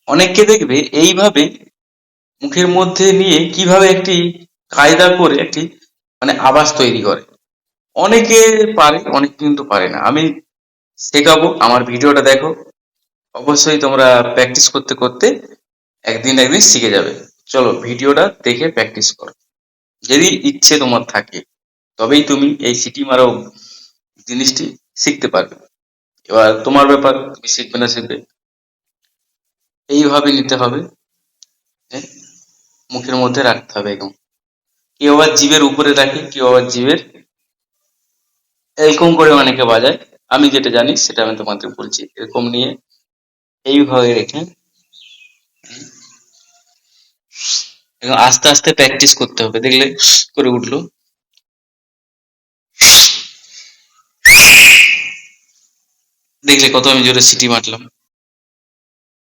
অনেককে দেখবে এইভাবে মুখের মধ্যে নিয়ে কিভাবে একটি কায়দা করে একটি মানে আওয়াজ তৈরি করে। অনেকে পারে, অনেকে কিন্তু পারে না। আমি শেখাবো, আমার ভিডিওটা দেখো, অবশ্যই তোমরা প্র্যাকটিস করতে করতে একদিন একদিন শিখে যাবে। চলো ভিডিওটা দেখে প্র্যাকটিস করো, যদি ইচ্ছে তোমার থাকে তবেই তুমি এই সিটি মারো জিনিসটি শিখতে পারবে। এবার তোমার ব্যাপার, তুমি শিখবে না শিখবে। এইভাবে নিতে হবে, যে মুখের মধ্যে রাখতে হবে একদম। কেউ আবার জিভের উপরে রাখে, কেউ আবার জিভের এরকম করে অনেকে বাজায়। আমি যেটা জানি সেটা আমি তোমাদের বলছি। এরকম নিয়ে এইভাবে রেখে এবং আস্তে আস্তে প্র্যাকটিস করতে হবে। দেখলে করে উঠলো, দেখলে কত আমি জোরে সিটি মারলাম।